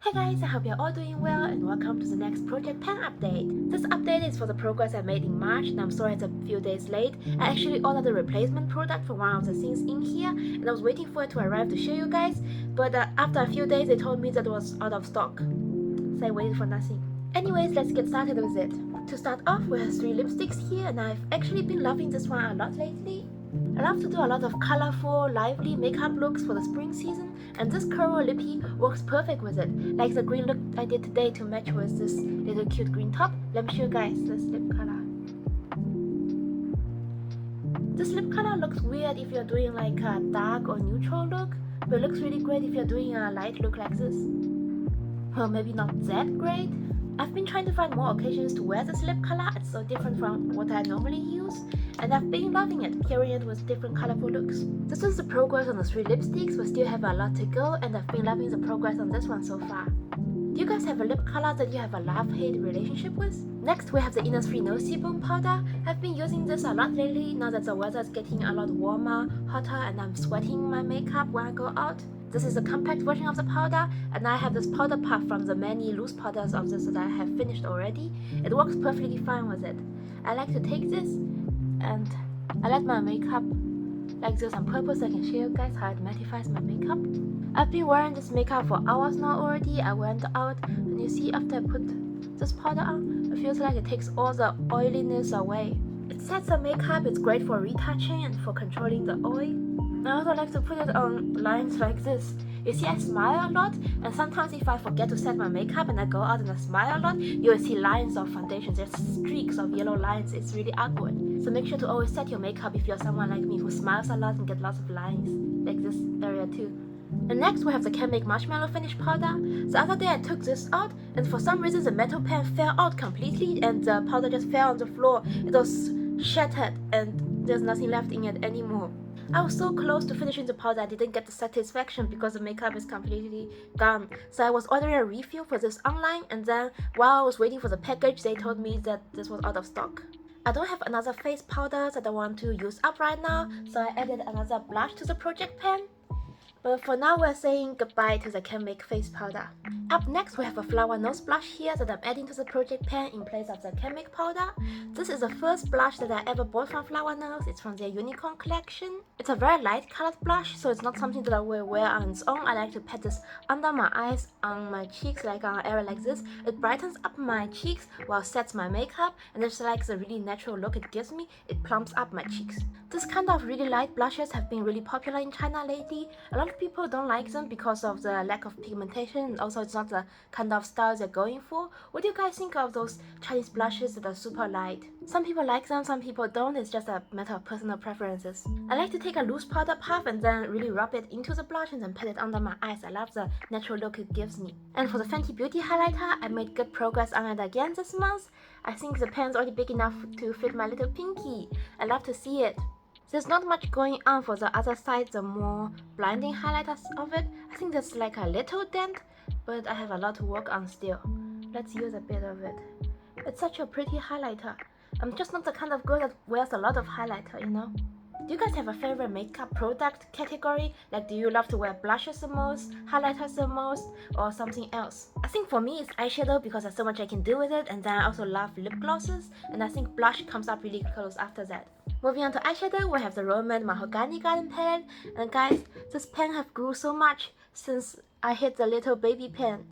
Hey guys, I hope you're all doing well and welcome to the next project pen update. This update is for the progress I made in March and I'm sorry it's a few days late. I actually ordered the replacement product for one of the things in here and I was waiting for it to arrive to show you guys, but after a few days they told me that it was out of stock. So I waited for nothing. Anyways, let's get started with it. To start off, we have 3 lipsticks here and I've actually been loving this one a lot lately. I love to do a lot of colorful, lively makeup looks for the spring season, and this Corail lippy works perfect with it, like the green look I did today to match with this little cute green top. Let me show you guys this lip color. This lip color looks weird if you're doing like a dark or neutral look, but it looks really great if you're doing a light look like this. Well, maybe not that great. I've been trying to find more occasions to wear this lip color. It's so different from what I normally use, and I've been loving it, pairing it with different colorful looks. This is the progress on the 3 lipsticks. We still have a lot to go, and I've been loving the progress on this one so far. Do you guys have a lip color that you have a love-hate relationship with? Next, we have the Innisfree No Sebum powder. I've been using this a lot lately now that the weather is getting a lot warmer, hotter, and I'm sweating my makeup when I go out. This is a compact version of the powder, and I have this powder puff from the many loose powders of this that I have finished already. It works perfectly fine with it. I like to take this and I let my makeup like this on purpose so I can show you guys how it mattifies my makeup. I've been wearing this makeup for hours now already. I went out and you see after I put this powder on, it feels like it takes all the oiliness away. It sets the makeup, it's great for retouching and for controlling the oil. I also like to put it on lines like this. You see I smile a lot, and sometimes if I forget to set my makeup and I go out and I smile a lot, you will see lines of foundation. There's streaks of yellow lines. It's really awkward. So make sure to always set your makeup if you're someone like me who smiles a lot and get lots of lines, like this area too. And next we have the Canmake Marshmallow finish powder. The other day I took this out and for some reason the metal pen fell out completely and the powder just fell on the floor. It was shattered and there's nothing left in it anymore. I was so close to finishing the powder I didn't get the satisfaction because the makeup is completely gone. So I was ordering a refill for this online, and then while I was waiting for the package they told me that this was out of stock. I don't have another face powder that I want to use up right now, so I added another blush to the project pen. But for now we're saying goodbye to the Canmake face powder. Up next we have a flower nose blush here that I'm adding to the project pen in place of the Canmake powder. This is the first blush that I ever bought from Flower Nose. It's from their unicorn collection. It's a very light colored blush, so it's not something that I will wear on its own. I like to pat this under my eyes, on my cheeks, like on an area like this. It brightens up my cheeks while sets my makeup, and it's like the really natural look it gives me. It plumps up my cheeks. This kind of really light blushes have been really popular in China lately. A lot of people don't like them because of the lack of pigmentation, and also it's not the kind of style they're going for. What do you guys think of those Chinese blushes that are super light? Some people like them, some people don't. It's just a matter of personal preferences. I like to take a loose powder puff and then really rub it into the blush and then pat it under my eyes. I love the natural look it gives me. And for the Fenty Beauty highlighter, I made good progress on it again this month. I think the pen's already big enough to fit my little pinky. I love to see it. There's not much going on for the other side, the more blinding highlighters of it. I think there's like a little dent, but I have a lot to work on still. Let's use a bit of it. It's such a pretty highlighter. I'm just not the kind of girl that wears a lot of highlighter, you know? Do you guys have a favorite makeup product category? Like, do you love to wear blushes the most, highlighters the most, or something else? I think for me it's eyeshadow because there's so much I can do with it, and then I also love lip glosses, and I think blush comes up really close after that. Moving on to eyeshadow, we have the Romance Mahogany Garden palette, and guys, this pen have grew so much since I hit the little baby pen.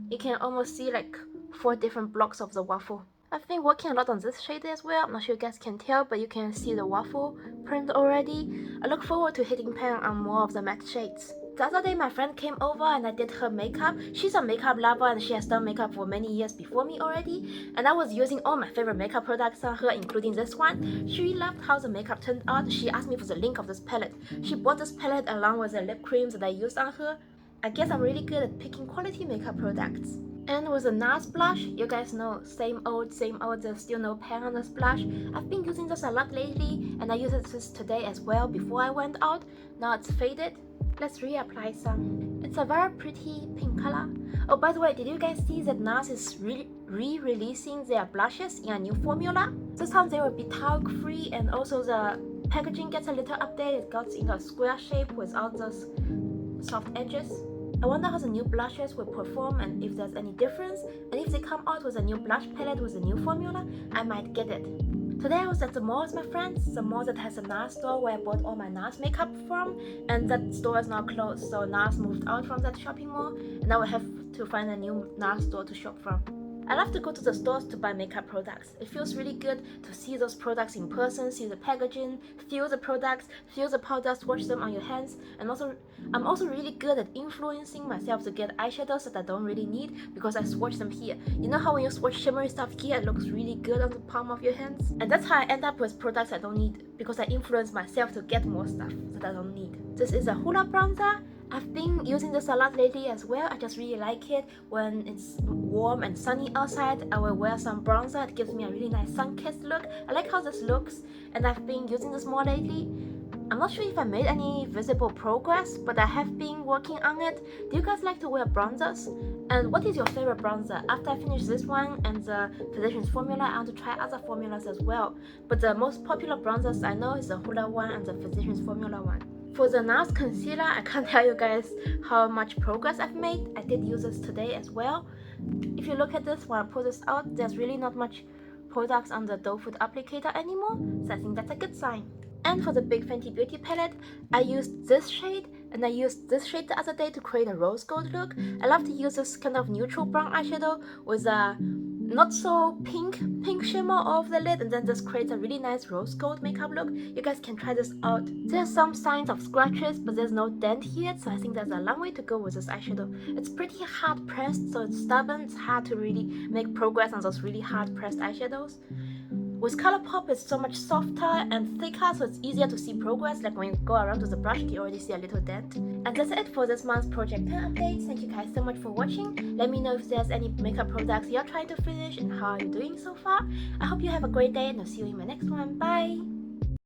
You can almost see like 4 different blocks of the waffle. I've been working a lot on this shade as well. I'm not sure you guys can tell, but you can see the waffle print already. I look forward to hitting pen on more of the matte shades. The other day my friend came over and I did her makeup. She's a makeup lover and she has done makeup for many years before me already. And I was using all my favorite makeup products on her, including this one. She really loved how the makeup turned out. She asked me for the link of this palette. She bought this palette along with the lip creams that I used on her. I guess I'm really good at picking quality makeup products. And with the Nars blush, you guys know, same old, there's still no pen on this blush. I've been using this a lot lately, and I used this today as well before I went out. Now it's faded. Let's reapply some. It's a very pretty pink color. Oh, by the way, did you guys see that Nars is re-releasing their blushes in a new formula? This time they will be talc free, and also the packaging gets a little update. It got in a square shape without those soft edges. I wonder how the new blushes will perform and if there's any difference, and if they come out with a new blush palette with a new formula, I might get it. Today I was at the mall with my friends, the mall that has a Nars store where I bought all my Nars makeup from, and that store is now closed, so Nars moved out from that shopping mall, and now I have to find a new Nars store to shop from. I love to go to the stores to buy makeup products. It feels really good to see those products in person, see the packaging, feel the products, feel the powders, swatch them on your hands, and I'm also really good at influencing myself to get eyeshadows that I don't really need because I swatch them here. You know how when you swatch shimmery stuff here, it looks really good on the palm of your hands? And that's how I end up with products I don't need because I influence myself to get more stuff that I don't need. This is a Hoola bronzer. I've been using this a lot lately as well. I just really like it. When it's warm and sunny outside, I will wear some bronzer. It gives me a really nice sun-kissed look. I like how this looks, and I've been using this more lately. I'm not sure if I made any visible progress, but I have been working on it. Do you guys like to wear bronzers? And what is your favorite bronzer? After I finish this one and the Physicians formula, I want to try other formulas as well. But the most popular bronzers I know is the Hoola one and the Physicians formula one. For the Nars concealer, I can't tell you guys how much progress I've made. I did use this today as well. If you look at this, when I pull this out, there's really not much products on the doe foot applicator anymore, so I think that's a good sign. And for the Big Fenty Beauty palette, I used this shade, and I used this shade the other day to create a rose gold look. I love to use this kind of neutral brown eyeshadow with a not so pink shimmer of the lid, and then this creates a really nice rose gold makeup look. You guys can try this out. There's some signs of scratches, but there's no dent here, so I think there's a long way to go with this eyeshadow. It's pretty hard pressed, so it's stubborn. It's hard to really make progress on those really hard pressed eyeshadows. With Colourpop, it's so much softer and thicker, so it's easier to see progress. Like when you go around with the brush, you already see a little dent. And that's it for this month's Project 10 updates. Thank you guys so much for watching. Let me know if there's any makeup products you're trying to finish and how are you doing so far. I hope you have a great day, and I'll see you in my next one. Bye!